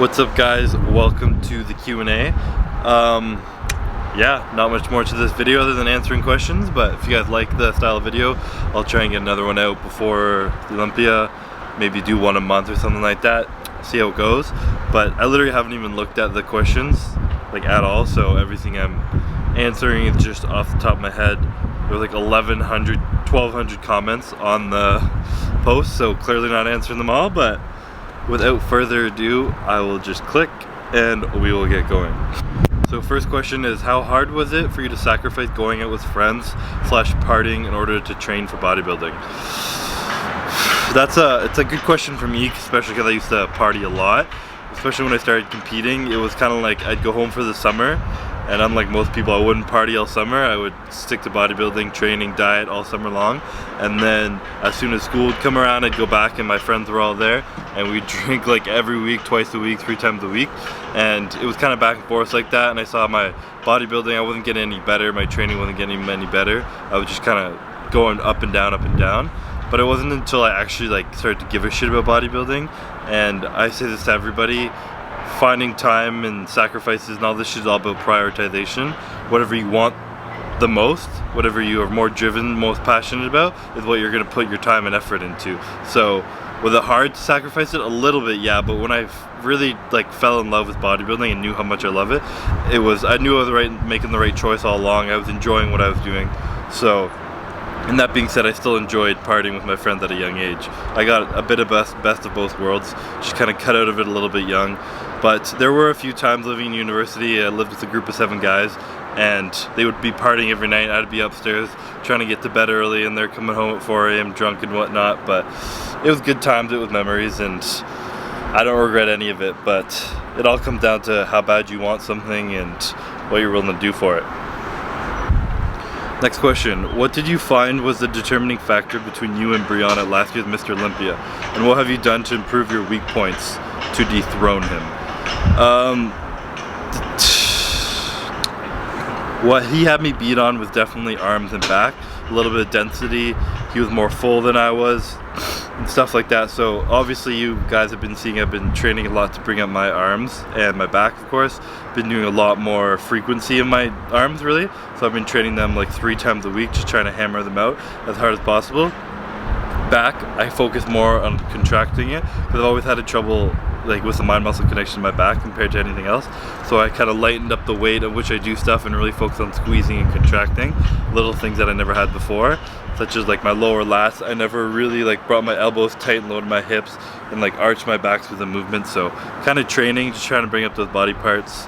What's up, guys? Welcome to the Q&A. Yeah, not much more to this video other than answering questions, but if you guys like the style of video, I'll try and get another one out before the Olympia, maybe do one a month or something like that, see how it goes. But I literally haven't even looked at the questions like at all, so everything I'm answering is just off the top of my head. There were like 1,200 comments on the post, so clearly not answering them all, but without further ado, I will just click and we will get going. So first question is, how hard was it for you to sacrifice going out with friends / partying in order to train for bodybuilding? It's a good question for me, especially because I used to party a lot. Especially when I started competing, it was kind of like I'd go home for the summer, and unlike most people, I wouldn't party all summer. I would stick to bodybuilding, training, diet all summer long, and then as soon as school would come around, I'd go back and my friends were all there, and we'd drink like every week, twice a week, 3 times a week, and it was kind of back and forth like that. And I saw my bodybuilding, I wasn't getting any better, my training wasn't getting any better. I was just kind of going up and down, up and down. But it wasn't until I actually like started to give a shit about bodybuilding, and I say this to everybody, finding time and sacrifices and all this shit is all about prioritization. Whatever you want the most, whatever you are more driven, most passionate about, is what you're gonna put your time and effort into. So was it hard to sacrifice it? A little bit, yeah, but when I really like fell in love with bodybuilding and knew how much I love it, I knew I was making the right choice all along. I was enjoying what I was doing. So, and that being said, I still enjoyed partying with my friends at a young age. I got a bit of best of both worlds, just kind of cut out of it a little bit young. But there were a few times living in university, I lived with a group of 7 guys, and they would be partying every night. I'd be upstairs trying to get to bed early, and they're coming home at 4 a.m. drunk and whatnot. But it was good times, it was memories, and I don't regret any of it. But it all comes down to how bad you want something and what you're willing to do for it. Next question, what did you find was the determining factor between you and Brian at last year's Mr. Olympia? And what have you done to improve your weak points to dethrone him? What he had me beat on was definitely arms and back, a little bit of density. He was more full than I was and stuff like that. So obviously you guys have been seeing I've been training a lot to bring up my arms and my back, of course. Been doing a lot more frequency in my arms, really. So I've been training them like 3 times a week, just trying to hammer them out as hard as possible. Back, I focus more on contracting it because I've always had a trouble like with the mind-muscle connection in my back compared to anything else. So I kind of lightened up the weight at which I do stuff and really focus on squeezing and contracting little things that I never had before, such as like my lower lats. I never really like brought my elbows tight and loaded my hips and like arched my back through the movement. So kind of training, just trying to bring up those body parts.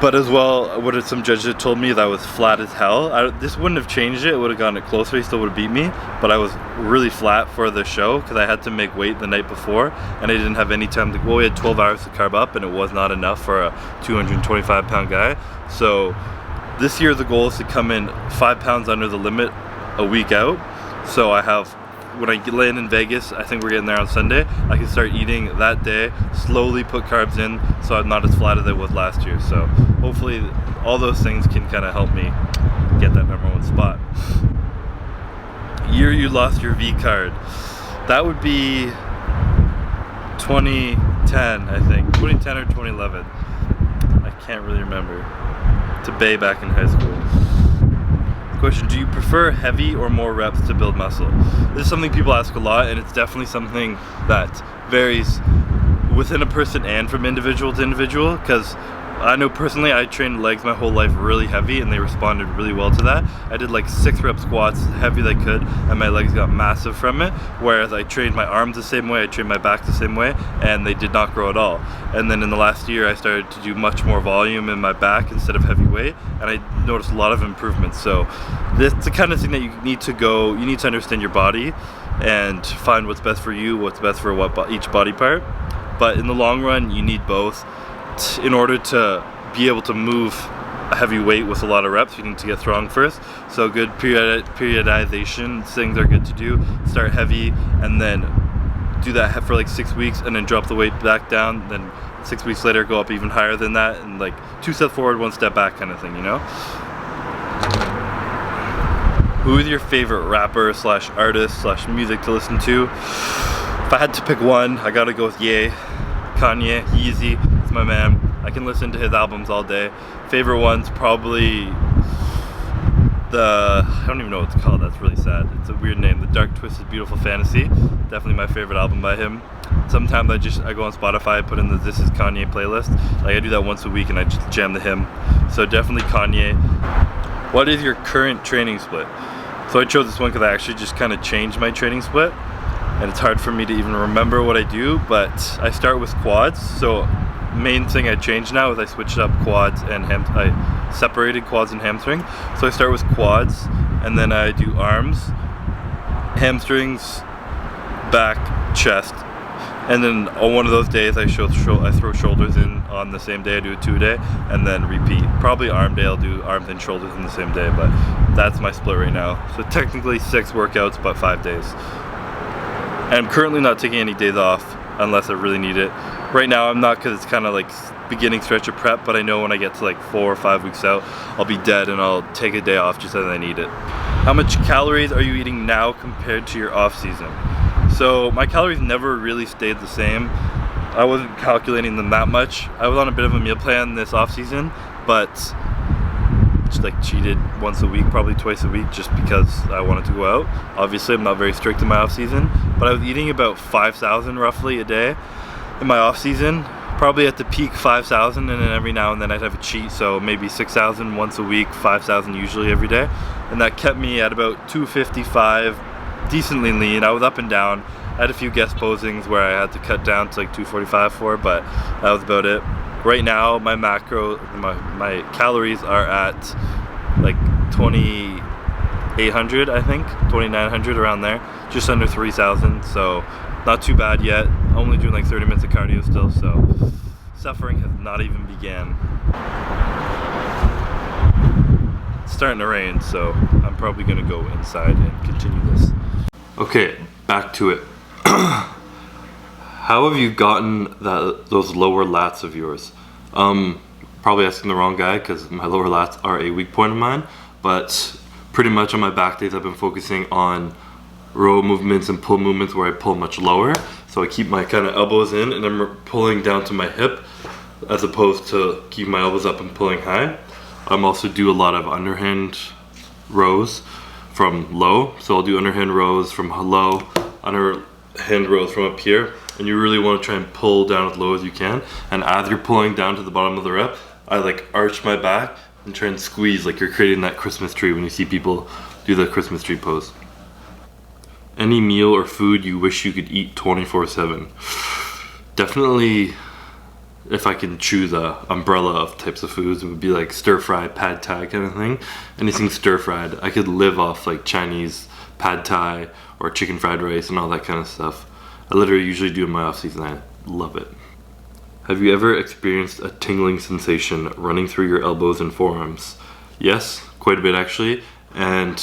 But as well, what some judges had told me that I was flat as hell. This wouldn't have changed it, it would have gotten it closer, he still would have beat me. But I was really flat for the show because I had to make weight the night before and I didn't have any time to, well, we had 12 hours to carb up and it was not enough for a 225 pound guy. So this year the goal is to come in 5 pounds under the limit a week out. So I have, when I land in Vegas, I think we're getting there on Sunday, I can start eating that day, slowly put carbs in so I'm not as flat as I was last year. So hopefully all those things can kind of help me get that #1 spot. Year you lost your V card. That would be 2010, I think. 2010 or 2011. I can't really remember. To Bay back in high school. Question, do you prefer heavy or more reps to build muscle? This is something people ask a lot, and it's definitely something that varies within a person and from individual to individual, because I know personally I trained legs my whole life really heavy and they responded really well to that. I did like 6 rep squats, heavy as I could, and my legs got massive from it, whereas I trained my arms the same way, I trained my back the same way, and they did not grow at all. And then in the last year I started to do much more volume in my back instead of heavy weight, and I noticed a lot of improvements. So this is the kind of thing that you need to understand your body and find what's best for you, what's best for each body part. But in the long run, you need both. In order to be able to move a heavy weight with a lot of reps, you need to get strong first. So good periodization things are good to do. Start heavy and then do that for like 6 weeks and then drop the weight back down. Then 6 weeks later go up even higher than that, and like 2 steps forward, 1 step back kind of thing, you know? Who is your favorite rapper / artist / music to listen to? If I had to pick one, I gotta go with Ye. Kanye, Yeezy, it's my man. I can listen to his albums all day. Favorite one's probably I don't even know what it's called, that's really sad. It's a weird name. The Dark Twisted Beautiful Fantasy. Definitely my favorite album by him. Sometimes I go on Spotify, put in the This Is Kanye playlist. Like I do that once a week and I just jam the hymn. So definitely Kanye. What is your current training split? So I chose this one because I actually just kind of changed my training split. And it's hard for me to even remember what I do, but I start with quads. So main thing I changed now is I switched up quads and I separated quads and hamstring. So I start with quads and then I do arms, hamstrings, back, chest, and then on one of those days I throw shoulders in on the same day. I do a 2-day and then repeat. Probably arm day I'll do arms and shoulders in the same day, but that's my split right now. So technically 6 workouts but 5 days. And I'm currently not taking any days off unless I really need it. Right now I'm not, because it's kind of like beginning stretch of prep, but I know when I get to like 4 or 5 weeks out, I'll be dead and I'll take a day off just as I need it. How much calories are you eating now compared to your off season? So my calories never really stayed the same. I wasn't calculating them that much. I was on a bit of a meal plan this off season, but just like cheated once a week, probably twice a week, just because I wanted to go out. Obviously I'm not very strict in my off season, but I was eating about 5,000 roughly a day in my off season, probably at the peak 5,000, and then every now and then I'd have a cheat, so maybe 6,000 once a week, 5,000 usually every day, and that kept me at about 255, decently lean. I was up and down. I had a few guest posings where I had to cut down to like 245 for, but that was about it. Right now my my calories are at like 2,800, I think, 2,900, around there, just under 3,000, so not too bad yet. Only doing like 30 minutes of cardio still, so suffering has not even began. It's starting to rain, so I'm probably gonna go inside and continue this. Okay, back to it. How have you gotten those lower lats of yours? Probably asking the wrong guy, because my lower lats are a weak point of mine, but pretty much on my back days I've been focusing on row movements and pull movements where I pull much lower. So I keep my kind of elbows in and I'm pulling down to my hip as opposed to keep my elbows up and pulling high. I'm also do a lot of underhand rows from low. So I'll do underhand rows from low, underhand rows from up here. And you really want to try and pull down as low as you can. And as you're pulling down to the bottom of the rep, I like arch my back and try and squeeze like you're creating that Christmas tree when you see people do the Christmas tree pose. Any meal or food you wish you could eat 24/7? Definitely, if I can choose a umbrella of types of foods, it would be like stir-fry, pad thai kind of thing. Anything stir-fried. I could live off like Chinese pad thai or chicken fried rice and all that kind of stuff. I literally usually do in my off season. I love it. Have you ever experienced a tingling sensation running through your elbows and forearms? Yes, quite a bit actually. And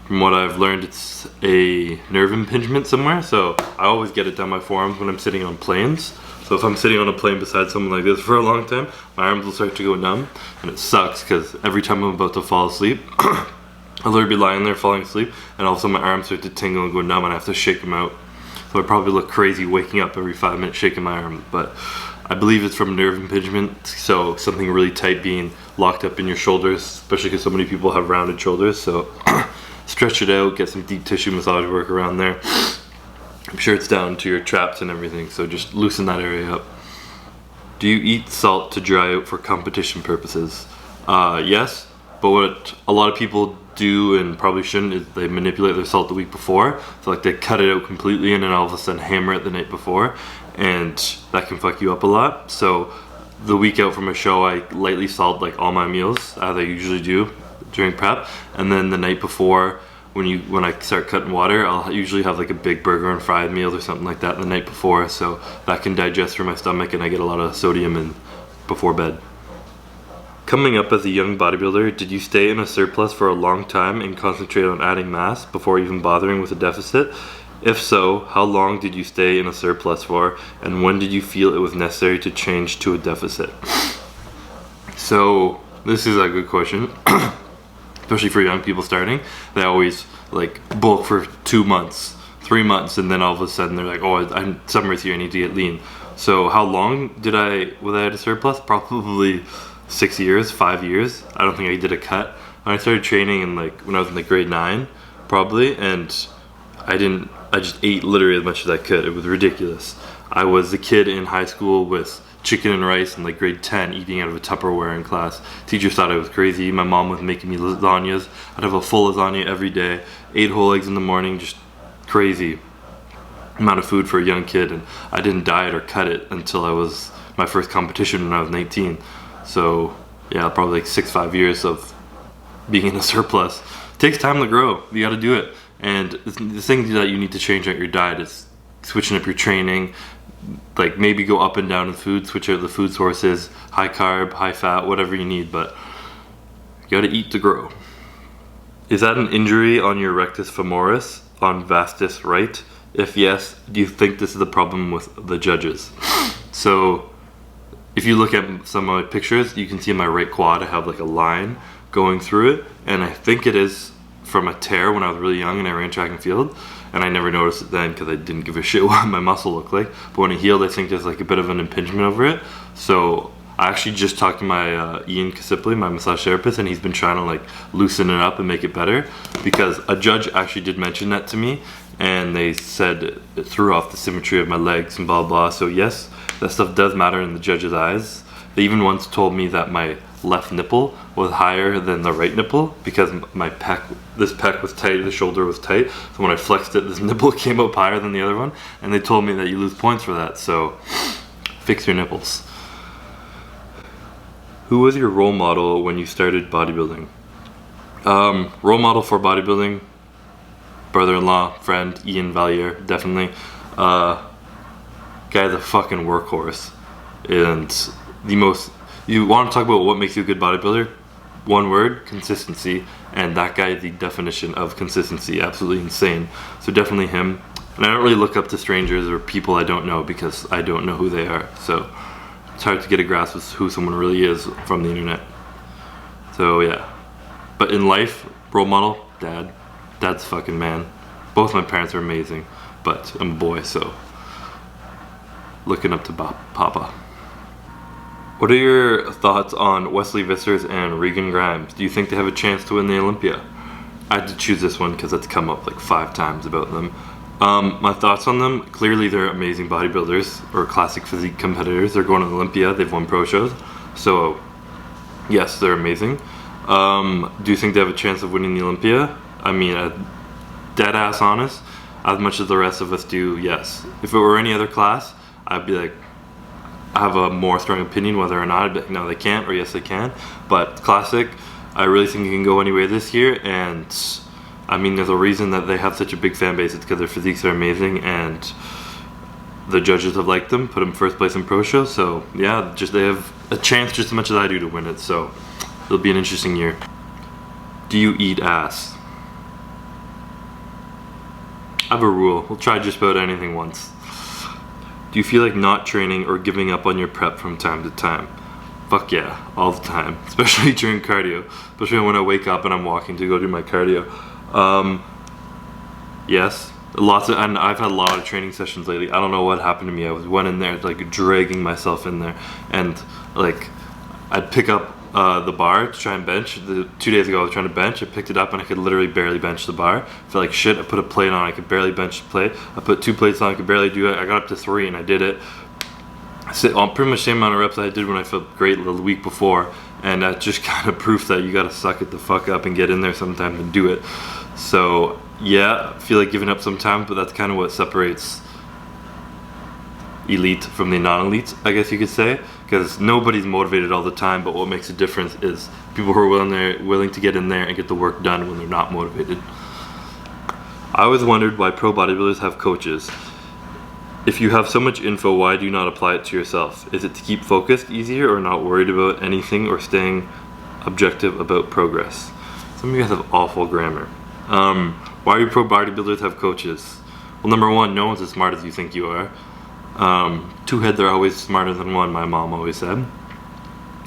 from what I've learned, it's a nerve impingement somewhere. So I always get it down my forearms when I'm sitting on planes. So if I'm sitting on a plane beside someone like this for a long time, my arms will start to go numb. And it sucks because every time I'm about to fall asleep, I'll literally be lying there falling asleep, and all of a sudden my arms start to tingle and go numb and I have to shake them out. So I probably look crazy waking up every 5 minutes shaking my arm, but I believe it's from nerve impingement, so something really tight being locked up in your shoulders, especially because so many people have rounded shoulders. So stretch it out, get some deep tissue massage work around there. I'm sure it's down to your traps and everything, so just loosen that area up. Do you eat salt to dry out for competition purposes? Yes, but what a lot of people do and probably shouldn't is they manipulate their salt the week before. So like they cut it out completely and then all of a sudden hammer it the night before, and that can fuck you up a lot. So the week out from a show, I lightly salt like all my meals as I usually do during prep, and then the night before when I start cutting water, I'll usually have like a big burger and fried meal or something like that the night before, so that can digest through my stomach and I get a lot of sodium in before bed. Coming up as a young bodybuilder, did you stay in a surplus for a long time and concentrate on adding mass before even bothering with a deficit? If so, how long did you stay in a surplus for, and when did you feel it was necessary to change to a deficit? So this is a good question. Especially for young people starting. They always like bulk for 2 months, 3 months, and then all of a sudden they're like, oh, I'm summer's here, I need to get lean. So how long was I at a surplus? Probably 6 years, 5 years. I don't think I did a cut. When I started training when I was in like grade 9, probably, and I just ate literally as much as I could. It was ridiculous. I was a kid in high school with chicken and rice in like grade 10, eating out of a Tupperware in class. Teachers thought I was crazy. My mom was making me lasagnas. I'd have a full lasagna every day, 8 whole eggs in the morning, just crazy amount of food for a young kid. And I didn't diet or cut it until I was my first competition when I was 19. So yeah, probably like 5 years of being in a surplus. It takes time to grow. You got to do it. And the thing that you need to change out your diet is switching up your training, like maybe go up and down in food, switch out the food sources, high carb, high fat, whatever you need, but you got to eat to grow. Is that an injury on your rectus femoris on vastus right? If yes, do you think this is a problem with the judges? So if you look at some of my pictures, you can see in my right quad I have like a line going through it, and I think it is from a tear when I was really young and I ran track and field, and I never noticed it then because I didn't give a shit what my muscle looked like. But when it healed, I think there's like a bit of an impingement over it. So I actually just talked to my Ian Kasipli, my massage therapist, and he's been trying to like loosen it up and make it better, because a judge actually did mention that to me, and they said it threw off the symmetry of my legs and blah blah. So yes, that stuff does matter in the judge's eyes. They even once told me that my left nipple was higher than the right nipple because this pec was tight, the shoulder was tight. So when I flexed it, this nipple came up higher than the other one, and they told me that you lose points for that. So fix your nipples. Who was your role model when you started bodybuilding? Role model for bodybuilding, brother-in-law, friend, Ian Valier, definitely. Guy's a fucking workhorse, and you want to talk about what makes you a good bodybuilder? One word: consistency. And that guy is the definition of consistency. Absolutely insane. So definitely him. And I don't really look up to strangers or people I don't know because I don't know who they are. So it's hard to get a grasp of who someone really is from the internet. So yeah. But in life, role model, dad. Dad's fucking man. Both my parents are amazing, but I'm a boy, so looking up to Papa. What are your thoughts on Wesley Vissers and Regan Grimes? Do you think they have a chance to win the Olympia? I had to choose this one because it's come up like 5 times about them. My thoughts on them: clearly they're amazing bodybuilders or classic physique competitors. They're going to the Olympia. They've won pro shows. So yes, they're amazing. Do you think they have a chance of winning the Olympia? I mean, dead ass honest, as much as the rest of us do, yes. If it were any other class, I'd be like, I have a more strong opinion whether or not I'd be like, no, they can't, or yes, they can. But classic, I really think it can go anyway this year, and I mean, there's a reason that they have such a big fan base. It's because their physiques are amazing, and the judges have liked them, put them first place in pro shows. So yeah, they have a chance just as much as I do to win it. So it'll be an interesting year. Do you eat ass? I have a rule. We'll try just about anything once. Do you feel like not training or giving up on your prep from time to time? Fuck yeah, all the time, especially during cardio, especially when I wake up and I'm walking to go do my cardio. Yes, and I've had a lot of training sessions lately. I don't know what happened to me. I went in there like dragging myself in there, and like I'd pick up the bar to try and bench. 2 days ago I was trying to bench. I picked it up and I could literally barely bench the bar. I felt like shit. I put a plate on, I could barely bench the plate. I put 2 plates on, I could barely do it. I got up to 3 and I did it. I sit on pretty much the same amount of reps I did when I felt great the week before, and that just kind of proof that you gotta suck it the fuck up and get in there sometimes and do it. So yeah, I feel like giving up sometimes, but that's kind of what separates elite from the non-elite, I guess you could say, because nobody's motivated all the time, but what makes a difference is people who are willing to get in there and get the work done when they're not motivated. I always wondered why pro bodybuilders have coaches. If you have so much info, why do you not apply it to yourself? Is it to keep focused easier, or not worried about anything, or staying objective about progress? Some of you guys have awful grammar. Why do pro bodybuilders have coaches? Well, number one, no one's as smart as you think you are. 2 heads are always smarter than 1, my mom always said.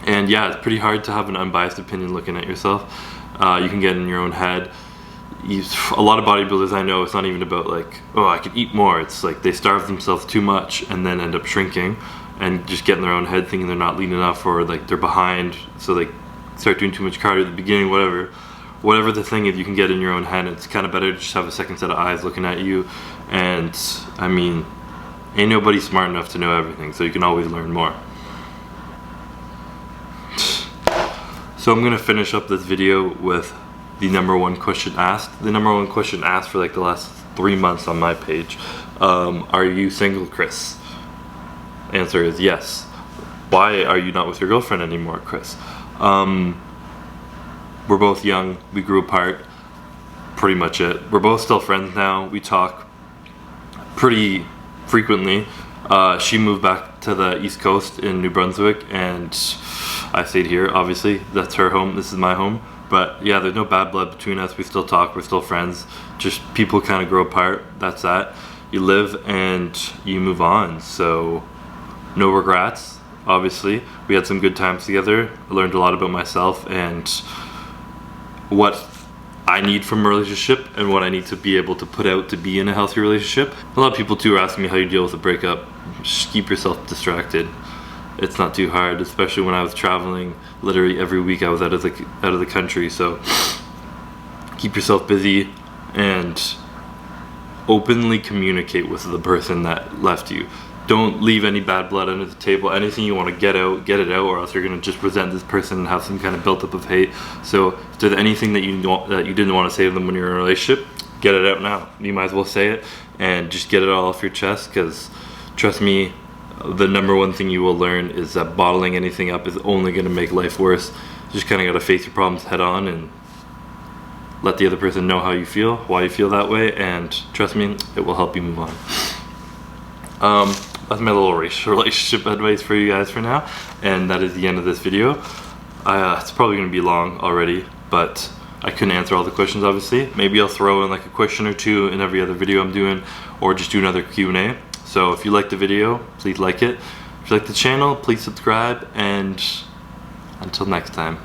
And yeah, it's pretty hard to have an unbiased opinion looking at yourself. You can get in your own head. a lot of bodybuilders I know, it's not even about like, oh, I could eat more. It's like they starve themselves too much and then end up shrinking and just get in their own head thinking they're not lean enough, or like they're behind, so they start doing too much cardio at the beginning. Whatever the thing is, you can get in your own head. It's kind of better to just have a second set of eyes looking at you. And I mean, ain't nobody smart enough to know everything, so you can always learn more. So I'm gonna finish up this video with the number one question asked. The number one question asked for like the last 3 months on my page. Are you single, Chris? Answer is yes. Why are you not with your girlfriend anymore, Chris? We're both young, we grew apart, pretty much it. We're both still friends now, we talk pretty frequently. She moved back to the East Coast in New Brunswick, and I stayed here, obviously. That's her home, this is my home. But yeah, there's no bad blood between us, we still talk, we're still friends. Just people kind of grow apart, that's that. You live and you move on, so no regrets, obviously. We had some good times together, I learned a lot about myself and what I need from a relationship and what I need to be able to put out to be in a healthy relationship. A lot of people too are asking me how you deal with a breakup. Just keep yourself distracted. It's not too hard, especially when I was traveling literally every week. I was out of the country, so keep yourself busy and openly communicate with the person that left you. Don't leave any bad blood under the table. Anything you want to get out, get it out, or else you're going to just resent this person and have some kind of built-up of hate. So if there's anything that you didn't want to say to them when you're in a relationship, get it out now. You might as well say it and just get it all off your chest, because trust me, the number one thing you will learn is that bottling anything up is only going to make life worse. You just kind of got to face your problems head on and let the other person know how you feel, why you feel that way, and trust me, it will help you move on. That's my little relationship advice for you guys for now, and that is the end of this video. It's probably going to be long already, but I couldn't answer all the questions, obviously. Maybe I'll throw in like a question or two in every other video I'm doing, or just do another Q&A. So if you like the video, please like it. If you like the channel, please subscribe, and until next time.